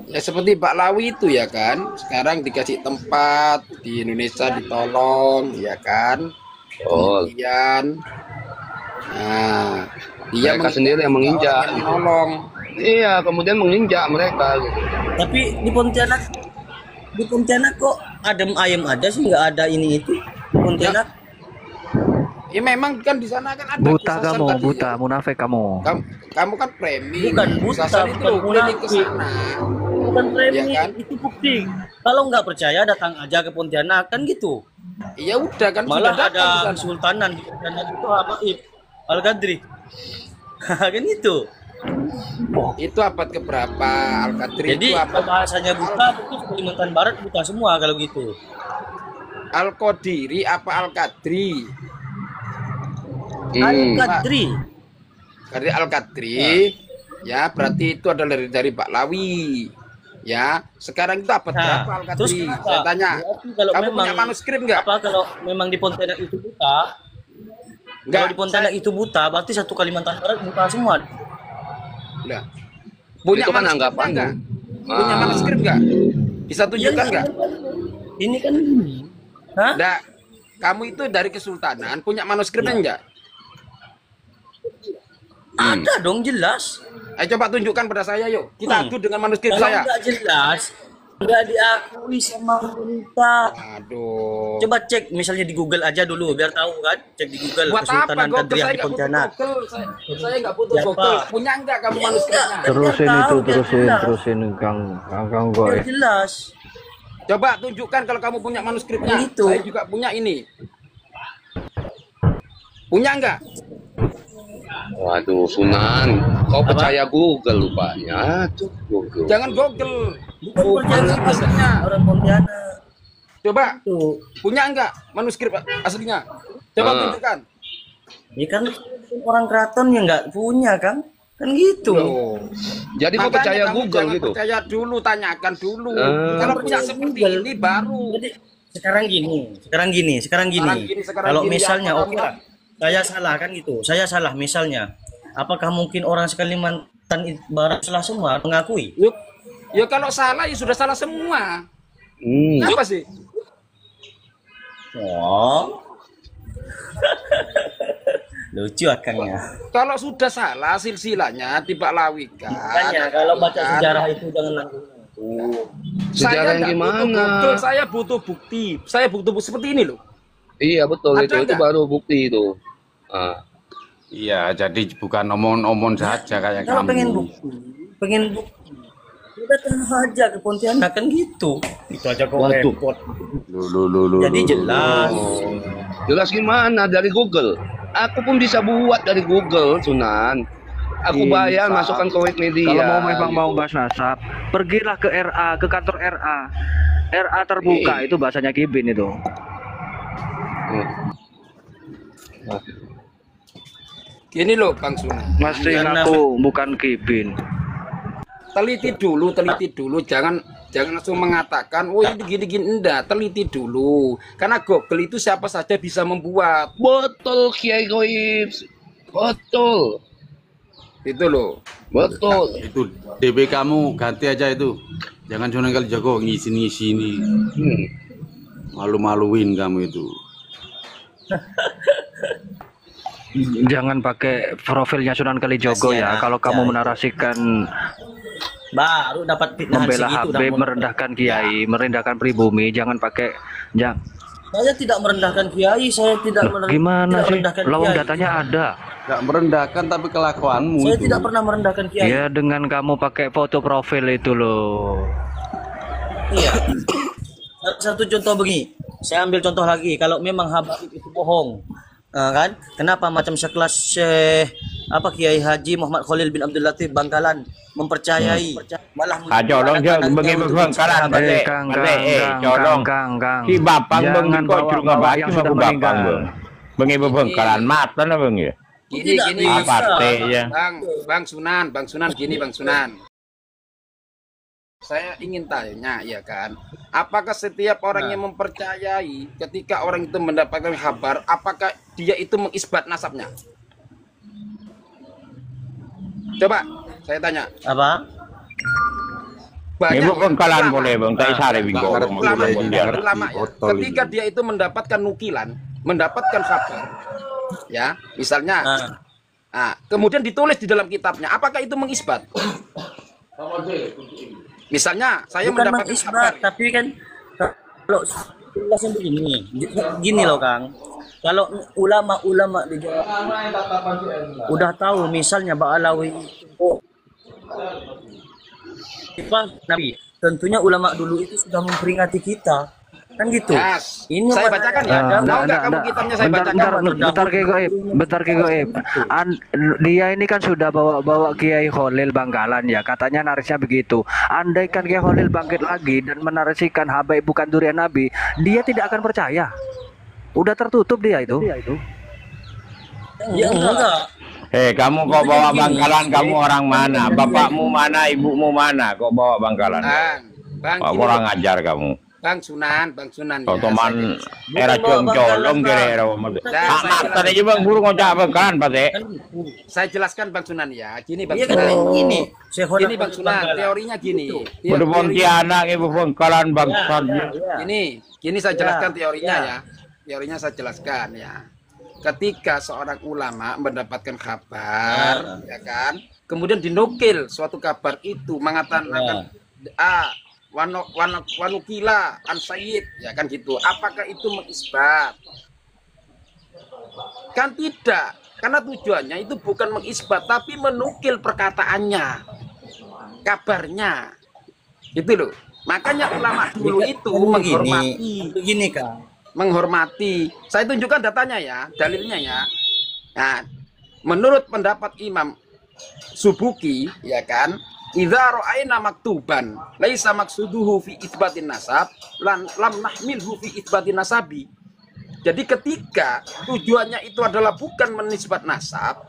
Ya seperti Pak Lawi itu ya kan, sekarang dikasih tempat di Indonesia ditolong ya kan. Oh, Kemudian nah, dia mereka sendiri yang menginjak orang menginjak yang gitu. menolong. Iya, kemudian menginjak mereka gitu. Tapi di Pontianak kok adem ayem aja sih, nggak ada ini itu di Pontianak. Ya memang kan di sana kan ada Buta kesasar kamu, tadi. buta, munafik kamu. Kamu kan premi. Bukan buta, Kesasar itu bukan loh, keliling ke munafik, sana. bukan premi, Ya kan? itu bukti. Kalau nggak percaya datang aja ke Pontianak kan gitu. Ya udah kan Malah sudah datang ada ke sana. kesultanan di Pontianak itu Habaib Al Qadri. Kan itu. Itu abad keberapa? Al-Qadri Jadi itu apa? bahasanya buta itu Kalimantan Barat buta semua kalau gitu. Al-Qadiri apa Al-Qadri? Al Qadri. Dari Al-Qadri ya berarti itu adalah dari Pak Lawi. Ya, sekarang itu abad berapa Terus Al-Qadri? kenapa? Saya tanya. Berarti kalau Kamu memang punya manuskrip nggak? apa kalau memang di Pontianak itu buta? Nggak. Kalau di Pontianak itu buta, berarti satu Kalimantan Barat buta semua. Udah. Punya Itu kan manuskrip anggapan. nggak? Punya Ah. manuskrip nggak? Bisa tunjukkan nggak? Ini kan hah? Nggak. Kamu itu dari kesultanan punya manuskripnya nggak? Ada dong jelas. Ayo coba tunjukkan pada saya yuk. Kita adu dengan manuskrip Kalau saya. nggak jelas, nggak diakui sama pemerintah. Aduh. Coba cek misalnya di Google aja dulu biar tahu kan. Cek di Google Buat apa Kesultanan Google? Kadriah Saya di nggak butuh Pontianak. Google. Saya nggak butuh Siapa? Google. Punya nggak kamu manuskripnya? Terusin Biar itu, tahu, biar jelas. terusin Kang Goy. Biar jelas. Coba tunjukkan kalau kamu punya manuskripnya. Itu. Saya juga punya ini. Punya nggak? Waduh, Sunan, kau percaya Google rupanya? Tuh, Google. Jangan Google. Bukan percaya aslinya. orang Pontianak. Coba Tuh. punya nggak manuskrip aslinya? Coba tunjukkan. Ya kan orang keraton yang nggak punya kan? Kan gitu. Loh. Jadi kau Makanya percaya kamu Google jangan gitu? percaya dulu, tanyakan dulu. Ah. Kalau punya Percaya seperti Google. ini baru. Jadi sekarang gini. Sekarang Kalau gini, misalnya ya, apa oke kamu- lah, saya salah kan gitu. Saya salah misalnya. Apakah mungkin orang Kalimantan Barat salah semua mengakui? Yuk, ya kalau salah ya sudah salah semua. Apa sih? Oh. Lucu akangnya. Kalau sudah salah silsilahnya dibaklawikan. Makanya kalau baca kan? sejarah itu jangan langsung. Sejarah yang nggak gimana? butuh Google, saya butuh bukti. Saya butuh bukti seperti ini loh. Iya betul, Ada itu nggak? baru bukti itu. Ah. Iya, jadi bukan omong-omong saja kayak Kalau kamu. pengen bukti. Udah tenang aja ke Pontianak kan gitu. Itu aja kok Waduh. repot. Lu. Jadi jelas. Jelas gimana dari Google? Aku pun bisa buat dari Google, Sunan. Aku bayar masukkan ke Wikipedia. Kalau mau memang mau gitu. bahas nasab, pergilah ke RA, ke kantor RA. RA terbuka itu bahasanya Kibin itu. Gini loh Bang Sunan. Masih aku bukan Kibin. Teliti dulu, jangan langsung mengatakan, oh ini gini-gini, enggak, teliti dulu. Karena Google itu siapa saja bisa membuat. Betul Kiai Goib. Betul. Itu loh. Betul. Itu DB kamu ganti aja itu. Jangan cuma kali jago ngisi-ngisi ini. Malu-maluin kamu itu. Jangan pakai profilnya Sunan Kalijogo Kasihan ya. Kalau kamu aja. menarasikan Baru dapat fitnahan membela segitu. Habib, merendahkan Kiai, merendahkan pribumi, jangan pakai Saya tidak merendahkan kiai, saya tidak gimana sih? merendahkan Lawang kiai. datanya ada. Gak merendahkan tapi kelakuanmu Saya itu. tidak pernah merendahkan kiai. Ya dengan kamu pakai foto profil itu loh. Iya. Satu contoh begini. Saya ambil contoh lagi. Kalau memang Habib itu bohong, kan? Kenapa macam sekelas Kiai Haji Muhammad Khalil bin Abdul Latif Bangkalan mempercayai malah Colong je bengi Bangkalan balik. Kang, Colong. Kang. Ki bapang Jangan bengi kok bawa jurung bawa apa yang aku sudah bapang meninggal. bang. Bengi Bangkalan mata na bengi. Gini, Tidak gini. bisa. Apa teh ya? Bang Sunan, gini Bang Sunan. Saya ingin tanya, ya kan, apakah setiap orang yang mempercayai ketika orang itu mendapatkan kabar, apakah dia itu mengisbat nasabnya? Coba, saya tanya. apa? Ibu Bengkalan ulama. boleh bang, tapi sare bingung. Ulama ya, ketika dia itu mendapatkan nukilan, mendapatkan kabar, ya, misalnya, kemudian ditulis di dalam kitabnya, apakah itu mengisbat? Misalnya, saya Bukan mendapatkan mengisbat, kabar, tapi kan kalau jelasin begini, gini loh Kang. Kalau ulama-ulama di Jawa udah tahu misalnya Ba'alawi Nabi, tentunya ulama dulu itu sudah memperingati kita. Kan gitu. Yes. Ini Saya mana- bacakan ya. Mau nggak kamu kitabnya saya bacakan? Bentar Ki Goib. Dia ini kan sudah bawa Kiai Kholil Bangkalan ya. Katanya narisnya begitu. Andaikan Kiai Kholil bangkit lagi dan menarisikan habaib bukan durian Nabi, dia tidak akan percaya. Udah tertutup dia itu. Ya enggak. Kamu kok bawa Bangkalan, kamu orang mana? Bapakmu mana, ibumu mana? Kok bawa Bangkalan? Bang, Orang ajar kamu. Bang Sunan ya. Teman era colong kira-kira. Tadi aja bang, burung ngocak Bangkalan pasti. Saya jelaskan Bang Sunan ya. Gini Bang Iya kan Sunan. ini. Gini Bang Sunan, teorinya gini. Udah Pontianak, ibu Bangkalan bangsa. Gini saya jelaskan teorinya ya. Teorinya saya jelaskan ya. Ketika seorang ulama mendapatkan kabar, ya kan, kemudian dinukil suatu kabar itu mengatakan wanukila an sayyid, ya kan gitu. Apakah itu mengisbat? Kan tidak, karena tujuannya itu bukan mengisbat, tapi menukil perkataannya, kabarnya, itu loh. Makanya ulama dulu itu begini Kang. menghormati. Saya tunjukkan datanya ya, dalilnya ya. Nah, menurut pendapat Imam Subuki, ya kan, idza ra'ayna maktuban laisa maqsuduhu fi itsbatin nasab lam nahmilhu fi itsbatin nasabi. Jadi ketika tujuannya itu adalah bukan menisbat nasab,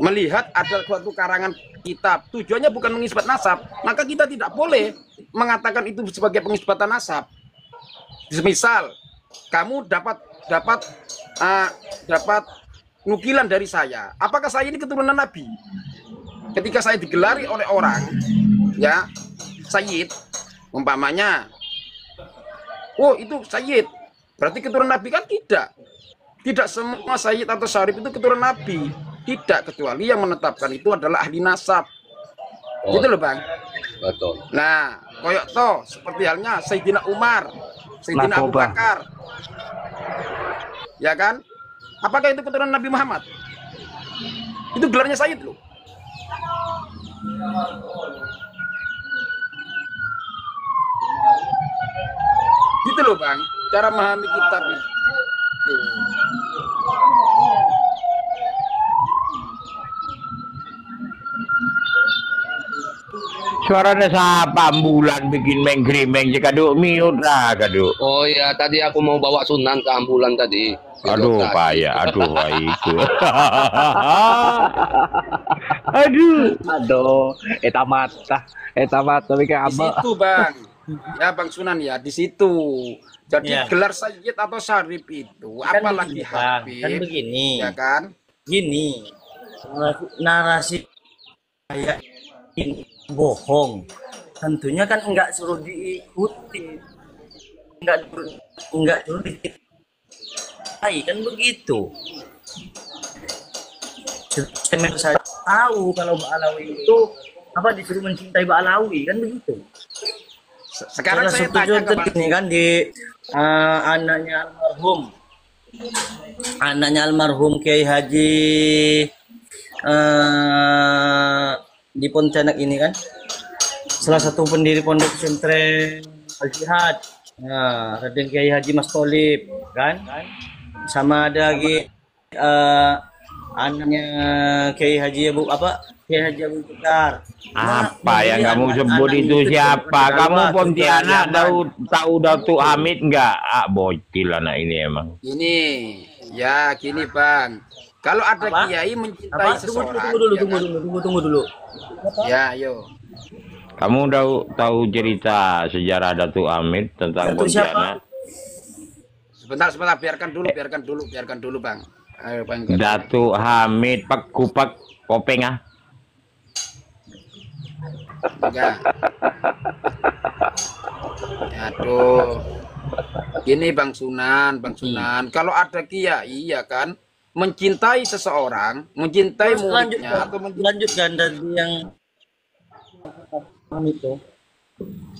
melihat ada suatu karangan kitab, tujuannya bukan mengisbat nasab, maka kita tidak boleh mengatakan itu sebagai pengisbatan nasab. Misal kamu dapat nukilan dari saya, apakah saya ini keturunan Nabi? Ketika saya digelari oleh orang, ya Sayyid, umpamanya, oh itu Sayyid, berarti keturunan Nabi kan tidak. Tidak semua Sayyid atau Syarif itu keturunan Nabi, tidak, kecuali yang menetapkan itu adalah ahli nasab. Gitu loh Bang. Betul. Nah, koyok toh seperti halnya Sayyidina Umar, Sayyidina Abu Bakar, ya kan? Apakah itu keturunan Nabi Muhammad? Itu gelarnya Sayyid loh. Gitu loh Bang, cara memahami kitab itu. Suaranya siapa ambulan bikin menggrimeng jika duk miut lah kaduk. Oh ya, tadi aku mau bawa Sunan ke ambulan tadi. Aduh payah, aduh itu. Aduh, eta mata bikin Di situ Bang, ya Bang Sunan ya, di situ. Jadi Ya. gelar Sayyid atau Syarif itu, Kan apalagi begini, Bang. Habib, Kan begini. ya kan? Gini, narasi kayak ini bohong. Tentunya kan enggak suruh diikuti. Enggak suruh diikuti. Kan begitu. Saya tahu kalau Ba'alawi itu apa disuruh mencintai Ba'alawi kan begitu. Sekarang saya tanya ke Bang, ini kan di anaknya almarhum Kiai Haji di Pontianak ini kan salah satu pendiri pondok pesantren Al Jihad. Nah, Raden Kiai Haji Mas Tholib kan, sama ada lagi anaknya Kiai Haji Kiai Haji Abu Bakar. Apa yang kamu sebut itu siapa? Kamu Pontianak tahu Datuk Hamid enggak? Bocil anak ini emang. ini ya gini Bang, kalau ada kiai mencintai seseorang, Tunggu dulu. ya ayo. Kamu tahu cerita sejarah Datuk Hamid tentang Datuk siapa? Pontianak? Sebentar, biarkan dulu Bang. Ayo Bang. Datuk Hamid Kupak Kopeng ah. Enggak. Aduh. Gini Bang Sunan, kalau ada kiai ya kan mencintai seseorang, mencintai muridnya atau lanjutkan dari yang itu.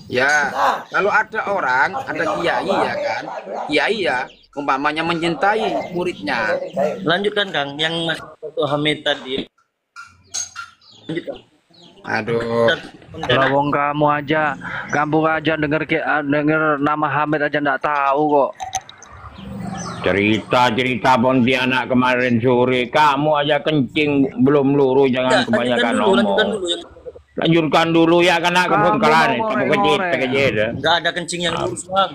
ya, kalau ada orang, ada kiai ya kan, kiai ya umpamanya mencintai muridnya. Lanjutkan Kang, yang Mas Hamid tadi. Lanjutkan. Aduh, Kalau wong kamu aja denger nama Hamid aja nggak tahu kok. Cerita Pontianak kemarin sore, kamu aja kencing belum luru, jangan kebanyakan Lanjutkan ngomong. dulu. Lanjutkan dulu ya, karena kebongkaran ngomong itu ngorek-ngorek. kejid. Enggak ada kencing yang lurus, Bang.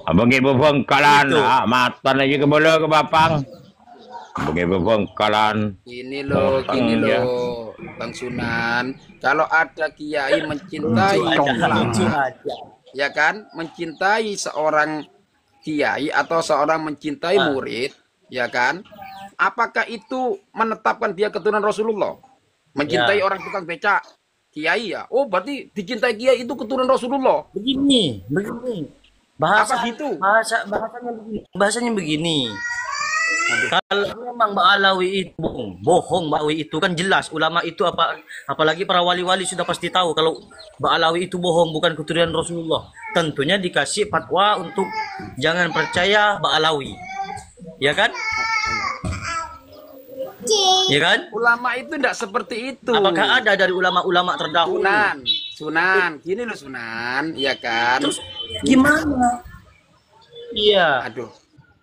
Abang ibu bengkalan, matan aja ke bola ke bapang. Abang ibu bengkalan. gini loh, Bang Sunan. Kalau ada kiai mencintai ulama, ya kan, mencintai seorang kiai atau seorang mencintai murid, ya kan, apakah itu menetapkan dia keturunan Rasulullah? Mencintai orang tukang becak, kiai ya, oh berarti dicintai kiai itu keturunan Rasulullah. Begini. Apa gitu? Bahasanya begini. Kalau memang Mbak Alawi itu bohong, Mbak Alawi itu kan jelas ulama itu apalagi para wali-wali sudah pasti tahu kalau Mbak Alawi itu bohong, bukan keturunan Rasulullah. Tentunya dikasih fatwa untuk jangan percaya Mbak Alawi. Ya kan? Ya kan? Ulama itu tidak seperti itu. Apakah ada dari ulama-ulama terdahulu? Sunan, gini loh Sunan, ya kan? Terus gimana? Iya. Aduh,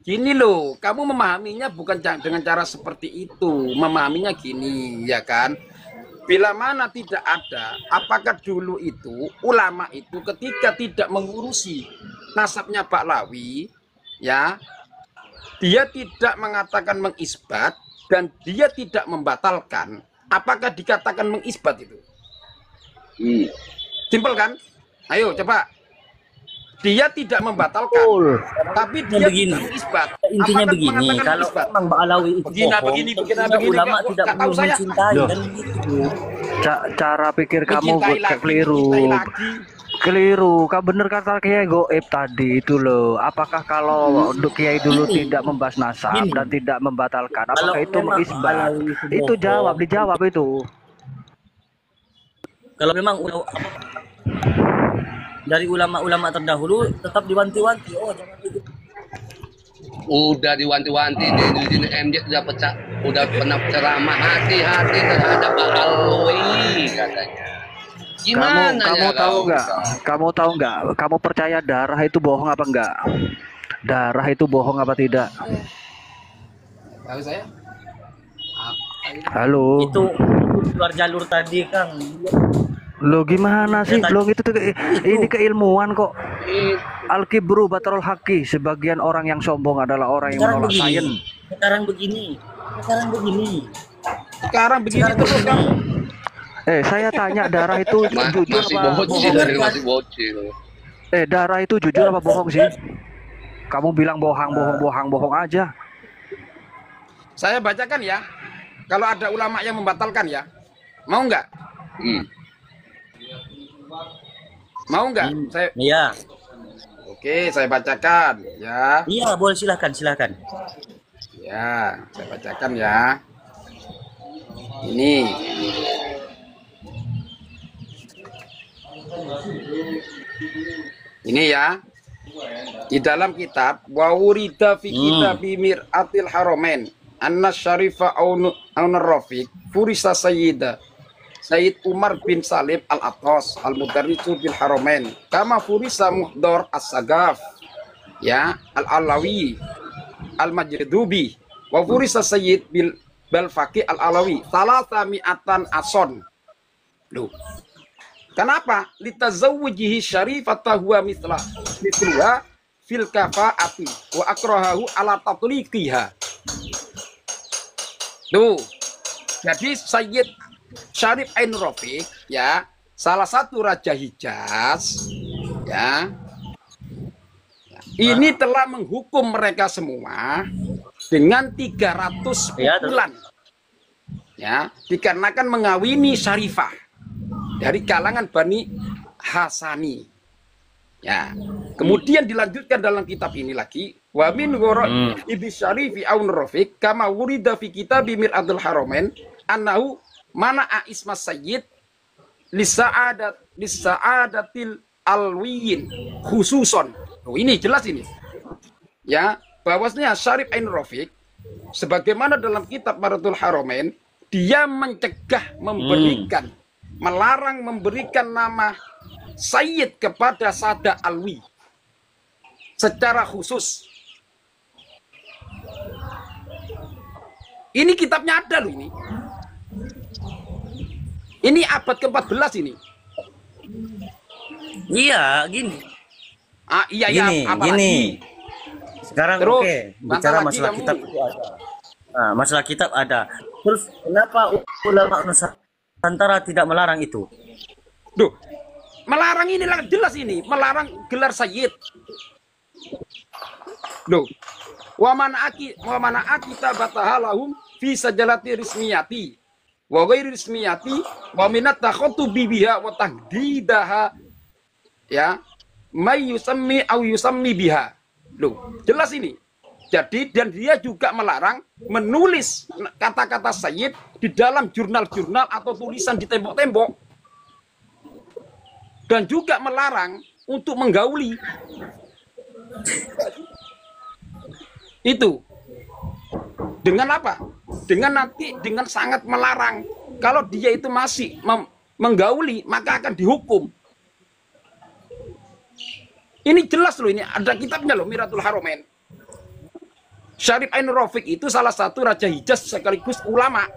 gini loh, kamu memahaminya bukan dengan cara seperti itu. Memahaminya gini, ya kan? Bila mana tidak ada, apakah dulu itu ulama itu ketika tidak mengurusi nasabnya Pak Lawi, ya, dia tidak mengatakan mengisbat dan dia tidak membatalkan, apakah dikatakan mengisbat itu? Simpel kan? Ayo coba. Dia tidak membatalkan, tapi dia tidak mengisbat. Intinya Apakah begini, mengatakan kalau mengisbat? memang Mbak Alawi itu Begini, ulama kok tidak nggak tahu perlu saya. mencintai Loh. kan gitu. Cara pikir kamu Mencintai lagi, keliru. mencintai lagi. Keliru, kau bener kata Kiai Goib tadi itu loh. Apakah kalau Kiai dulu Ini. tidak membahas nasab Ini. dan tidak membatalkan, Kalau apakah itu memang mengisbat? Alawi Itu bohong. dijawab itu. Kalau memang dari ulama-ulama terdahulu tetap diwanti-wanti, oh jangan gitu. Udah diwanti-wanti di MJ udah pernah ceramah hati-hati terhadap Pak Alawi katanya. Gimana Kamu ya tahu kalau nggak? bisa? Kamu tahu nggak? Kamu percaya darah itu bohong apa enggak? Darah itu bohong apa tidak? Tahu saya? Halo. Itu keluar jalur tadi, Kang. Lo gimana sih? Ya, Lo ini keilmuan kok. Ih, Al-kibru batrul haqi. Sebagian orang yang sombong adalah orang yang menolak sains. Sekarang begini. Sekarang begini terus kamu. Saya tanya darah itu jujur masih apa bocil, bohong? masih bocil. Darah itu jujur apa bohong sih? Kamu bilang bohong aja. Saya bacakan ya. Kalau ada ulama yang membatalkan ya. Mau nggak? Mau nggak? Saya Iya. Oke, saya bacakan ya. Iya, boleh silakan. Ya, saya bacakan ya. Ini. Ini ya. Di dalam kitab wa wurida fi kitabi mir'atil haramain anna syarifa aun rafiq furisa Sayyid Umar bin Salim al-Attas al-Mudarrisu bil Haramain kama furisa Muhdar as-Sagaf ya al-Alawi al-Majdubi wa furisa Sayyid bil Balfaqi al-Alawi salasa mi'atan ason. Loh. Kenapa? Litazawwijihi syarifata huwa mithluha fil kafa'ati wa akrahahu ala tatliqiha. Tuh. Jadi Sayyid Syarif Ain Rafiq ya, salah satu raja Hijaz ya. Ini telah menghukum mereka semua dengan 300 pukulan. Ya, dikarenakan mengawini Syarifah dari kalangan Bani Hasani. Ya. Kemudian dilanjutkan dalam kitab ini lagi, wa min ghara'i ibn syarifi aun rafiq kama wurida fi kitab mir'atul haramain annahu mana'a isma sayyid lisa'adatil alwiyin khususon. Oh, ini jelas ini. Ya, bahwasanya Syarif Ain Rafiq sebagaimana dalam kitab Mir'atul Haramain, dia mencegah memberikan, melarang memberikan nama Sayyid kepada Sada Alwi secara khusus. Ini kitabnya ada loh ini. Ini abad ke-14 ini. Iya, gini. Iya Gini, ya, gini. Sekarang Terus, oke, bicara lagi masalah kamu. kitab itu ada. Nah, masalah kitab ada. Terus kenapa ulama Nusantara tidak melarang itu? Duh, melarang ini jelas ini, melarang gelar sayyid. Duh, wa mana kita batahalahum fi sajalati rismiyati wa ghairi rismiyati wa minat takhutubi biha wa taqdidaha ya may yusammi au yusammi biha. Loh, jelas ini. Jadi dan dia juga melarang menulis kata-kata sayyid di dalam jurnal-jurnal atau tulisan di tembok-tembok. Dan juga melarang untuk menggauli. Itu. Dengan apa? Dengan sangat melarang. Kalau dia itu masih menggauli, maka akan dihukum. Ini jelas loh, ini ada kitabnya loh, Mir'atul Haramain. Syarif Ain Rafiq itu salah satu Raja Hijaz sekaligus ulama.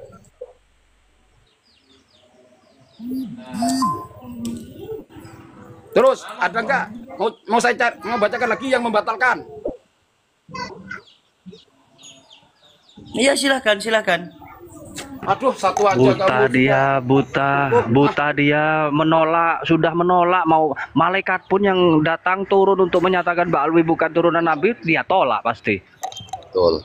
Terus ada nggak? Mau bacakan lagi yang membatalkan? Iya, silakan. Aduh, satu aja Buta kamu. dia, buta dia sudah menolak, mau malaikat pun yang datang turun untuk menyatakan Mbak Alwi bukan turunan Nabi, dia tolak pasti. Betul.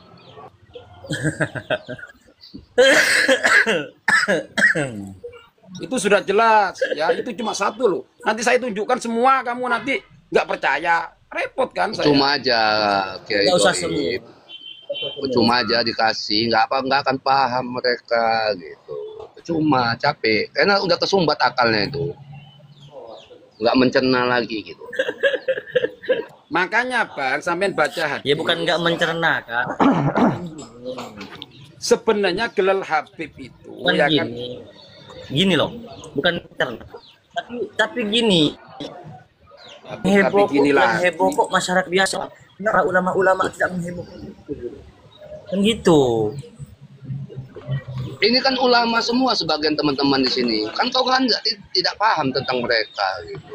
Itu sudah jelas ya, itu cuma satu loh. Nanti saya tunjukkan semua, kamu nanti nggak percaya, repot kan saya. Cuma aja Kiai Nggak usah Goib. Cuma aja dikasih, nggak akan paham mereka gitu. Cuma capek, karena udah kesumbat akalnya itu, nggak mencerna lagi gitu. Makanya Bang, sampean baca hadis. Ya bukan nggak mencerna, Kak. Sebenarnya gelal Habib itu Bukan ya kan. Gini loh, bukan mencerna. Tapi gini, Tapi heboh gini kok, lah. heboh kok masyarakat biasa. Para ulama-ulama tidak menghebohkan itu. Kan gitu. Ini kan ulama semua sebagian teman-teman di sini. Kan kau kan tidak paham tentang mereka gitu.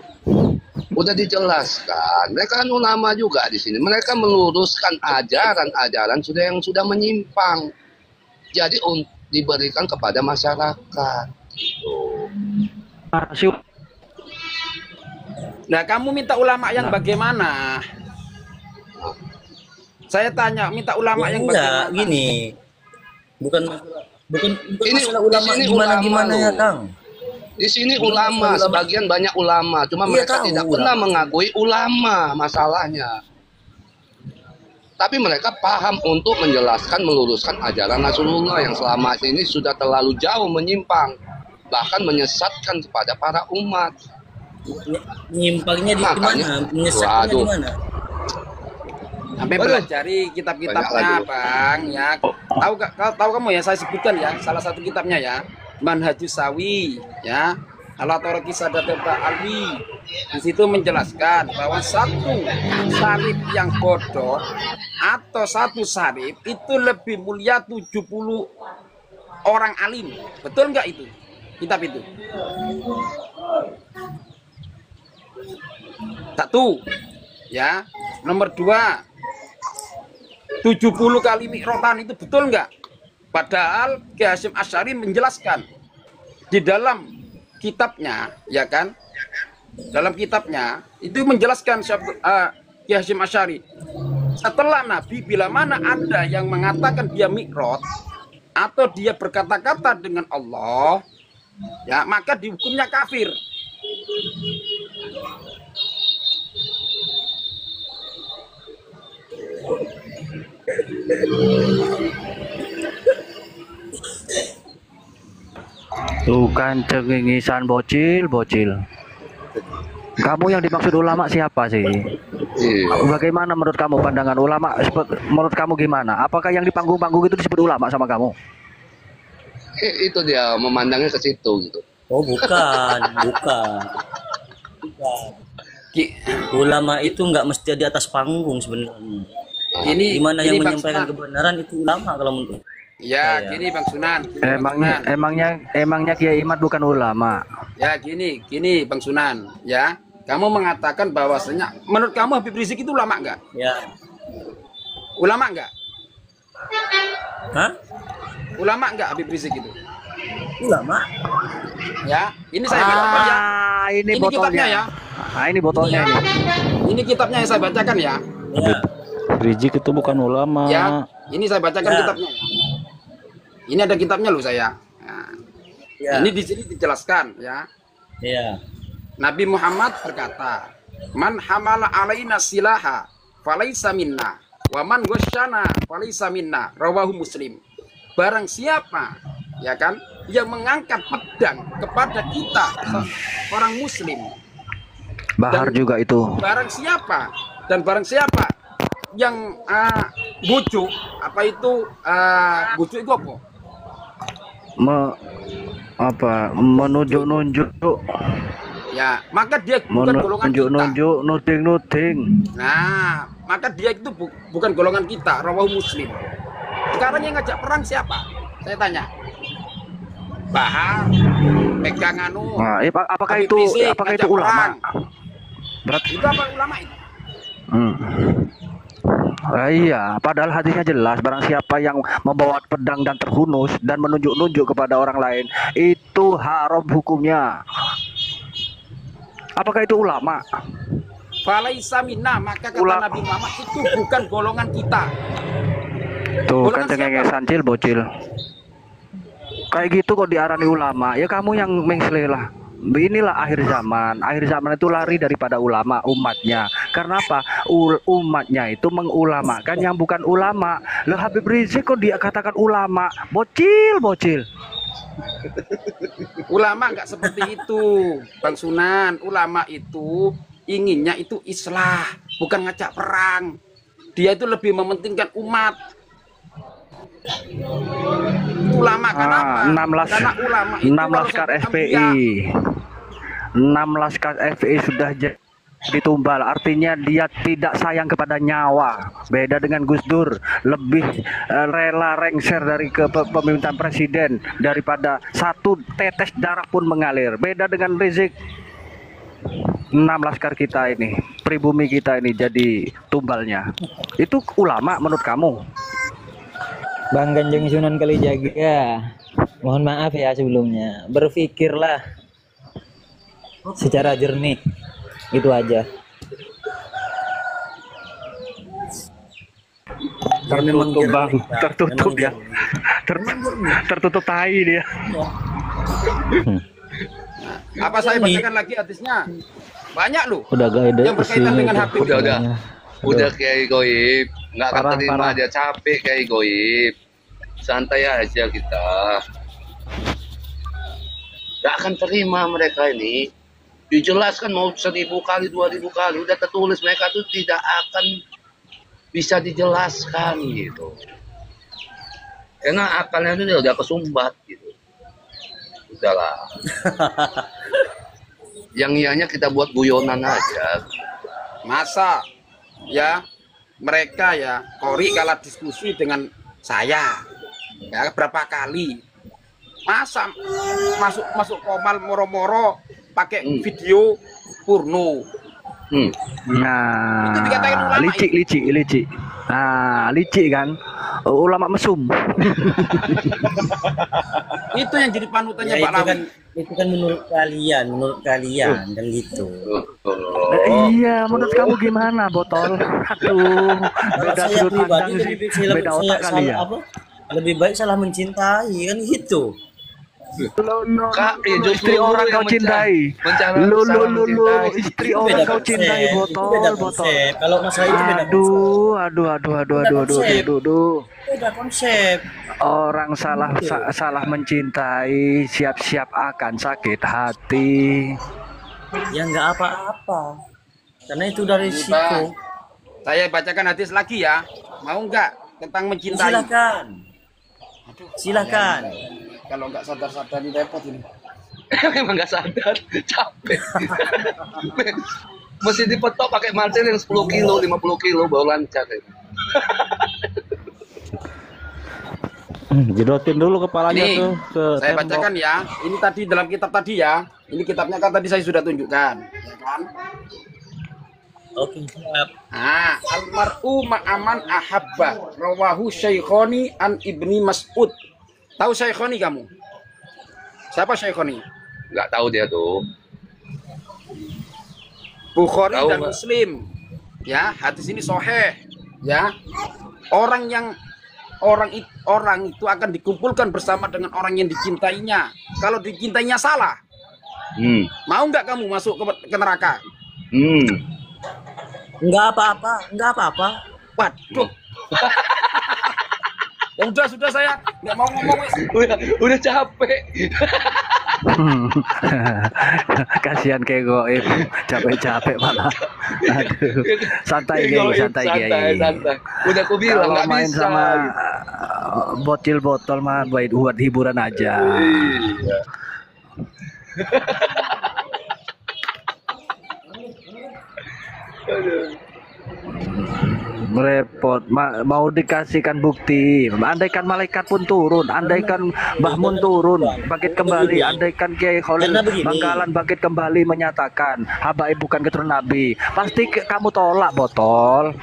Udah dijelaskan, mereka kan ulama juga di sini. Mereka meluruskan ajaran-ajaran yang sudah menyimpang. Jadi diberikan kepada masyarakat. Gitu. Nah, kamu minta ulama yang bagaimana? Saya tanya, minta ulama yang Enggak, bagaimana? gini. Bukan Ini masalah ulama di sini gimana ulama ya, loh. Kang? Di sini ulama, sebagian banyak ulama, cuma Iya, mereka tahu, tidak ulama. pernah mengakui ulama masalahnya. Tapi mereka paham untuk menjelaskan, meluruskan ajaran Rasulullah yang selama ini sudah terlalu jauh menyimpang, bahkan menyesatkan kepada para umat. Nyimpangnya di Makanya, mana? Menyesatnya di waduh. mana? Sampai Waduh. pelajari kitab-kitabnya, Banyak lagi. Bang. Ya, tahu kamu ya, saya sebutkan ya, salah satu kitabnya ya, Manhajus Sawi, ya. Ala Toroki Sadatul Alwi. Di situ menjelaskan bahwa satu sarif yang bodoh atau satu sarif itu lebih mulia 70 orang alim. Betul nggak itu? Kitab itu. Satu, ya. Nomor dua, 70 kali mikrotan itu betul nggak? Padahal Ki Hasyim Asy'ari menjelaskan di dalam kitabnya, ya kan? Dalam kitabnya itu menjelaskan Ki Hasyim Asy'ari, setelah Nabi bila mana ada yang mengatakan dia mikrot atau dia berkata-kata dengan Allah, ya maka dihukumnya kafir. Tuh kan cengengisan bocil, bocil. Kamu yang dimaksud ulama siapa sih? Iya. Bagaimana menurut kamu pandangan ulama? Menurut kamu gimana? Apakah yang di panggung-panggung itu disebut ulama sama kamu? Itu dia memandangnya ke situ gitu. Oh bukan, bukan. Bukan. Ki- Ulama itu nggak mesti di atas panggung sebenarnya. Ini Gimana ini yang Bang menyampaikan Sunan. kebenaran itu ulama kalau menurut. Ya, Saya. gini Bang Sunan. Gini, Bang Sunan. Emangnya Kiai Imad bukan ulama? Ya, gini Bang Sunan, ya. Kamu mengatakan bahwasanya menurut kamu Habib Rizik itu ulama enggak? Ya. Ulama enggak? Hah? Ulama enggak Habib Rizik itu? Ulama? Ya, ini saya bacakan ya. Ini Ini botolnya kitabnya ya. Ah, ini botolnya ini. Ini kitabnya yang saya bacakan ya. Ya. Rizik itu bukan ulama. Ya, ini saya bacakan Ya. kitabnya ya. Ini ada kitabnya loh saya. Nah, Ya. ini di sini dijelaskan ya. Ya. Nabi Muhammad berkata, "Man hamala alaina silaha falaisa minna, wa man ghasyana falaisa minna." Rawahu Muslim. Barang siapa ya kan yang mengangkat pedang kepada kita orang muslim, Bahar Dan- juga itu. barang siapa yang bujuk apa itu bujuk itu apa? Menunjuk-nunjuk, Ya, maka dia bukan golongan kita. menunjuk-nunjuk, nuding-nuding. Nah, maka dia itu bukan golongan kita, rawahu Muslim. Sekarang yang ngajak perang siapa? Saya tanya. Bahar, pegang anu. Nah, apakah Habib itu Rizik apakah itu ngajak ulama? perang. Berarti Itu apa ulama itu? Iya, padahal hadisnya jelas barang siapa yang membawa pedang dan terhunus dan menunjuk-nunjuk kepada orang lain itu haram hukumnya. Apakah itu ulama? Falaisa minna, maka kata Ulama. Nabi Muhammad itu bukan golongan kita. Tuh Golongan kan cengengesan cil bocil. Kayak gitu kok diarani ulama. Ya kamu yang mengslelah. Inilah akhir zaman. Akhir zaman itu lari daripada ulama umatnya. Karena apa? Umatnya itu mengulamakan yang bukan ulama. Lah Habib Rizik kok dia katakan ulama? Bocil, bocil. Ulama nggak seperti itu, Bang Sunan. Ulama itu inginnya itu islah, bukan ngajak perang. Dia itu lebih mementingkan umat. Ulama kenapa? 6 Karena ulama itu 6 laskar FPI. 6 laskar FPI sudah ditumbal, artinya dia tidak sayang kepada nyawa. Beda dengan Gus Dur, lebih rela lengser dari kepemimpinan presiden daripada satu tetes darah pun mengalir. Beda dengan Rizik. 6 laskar kita ini, pribumi kita ini jadi tumbalnya. Itu ulama menurut kamu? Bang Kanjeng Sunan Kalijaga, mohon maaf ya sebelumnya. Berpikirlah secara jernih, itu aja. Tertutup bang, tertutup ya, tertutup tai dia. Apa saya bacakan lagi hadisnya? Banyak loh. Udah gak ada Yang berkaitan dengan isinya Habib. tuh. Udah Kiai Goib, nggak akan Parah, terima parah. dia, capek Kiai Goib. Santai aja kita. Nggak akan terima mereka ini. Dijelaskan mau 1000 kali, 2000 kali, udah tertulis, mereka tuh tidak akan bisa dijelaskan gitu. Karena akalnya itu udah kesumbat gitu. Udahlah. Yang ianya kita buat guyonan aja. Masa ya mereka ya Kori kalah diskusi dengan saya ya berapa kali, masa masuk komal moro-moro pakai video porno. Itu dikatakan Nah, ulama licik. Nah, licik kan, ulama mesum. Itu yang jadi panutannya Ya, Pak Lawi. itu kan menurut kalian dan gitu. Iya, menurut kamu gimana, botol? Aduh, Kalau beda saya sudut pribadi pandang, lebih baik saya, beda otak kali ya. lebih baik salah mencintai kan gitu. Kak, ya Istri jomblo orang yang kau cintai. mencari Lu salah mencintai. istri Itu orang beda kau konsep, cintai itu botol beda botol. konsep. Kalau masalah itu beda konsep. Aduh. Beda konsep. Orang salah mencintai, siap-siap akan sakit hati. Ya nggak apa-apa. Karena itu dari Ini, risiko. Bang. Saya bacakan hadis lagi ya. Mau nggak tentang mencintai? Silakan. Silakan. Kalau nggak sadar-sadar ini repot ini. Memang nggak sadar, capek. Mesti dipetok pakai martil yang 10 kilo, 50 kilo baru lancar. Jedotin dulu kepalanya Nih, tuh ke saya tembok. bacakan ya. Ini tadi dalam kitab tadi ya. Ini kitabnya kan tadi saya sudah tunjukkan, ya kan? Oke, siap. Ah, almar'u ma'aman ahabba. Rawahu Syaikhoni an Ibni Mas'ud. Tahu Syaikhoni kamu? Siapa Syaikhoni? Nggak tahu dia tuh. Bukhari Tahu dan nggak? Muslim. Ya, hadis ini sahih. Ya. Orang itu akan dikumpulkan bersama dengan orang yang dicintainya. Kalau dicintainya salah, mau nggak kamu masuk ke neraka? Nggak apa-apa, nggak apa-apa. Waduh. Ya sudah saya nggak mau ngomong wes. Udah capek. Kasihan kayak Goib, capek-capek malah. Aduh. Santai Kiai. Santai. Udah aku bilang Kalau nggak main bisa. sama bocil botol mah buat hiburan aja. Iya. Repot, mau dikasihkan bukti. Andaikan malaikat pun turun, andaikan Mbah Mun turun, bangkit kembali, andaikan Kiai Khalil Karena begini. Bangkalan bangkit kembali menyatakan habaib bukan keturunan Nabi, pasti kamu tolak botol.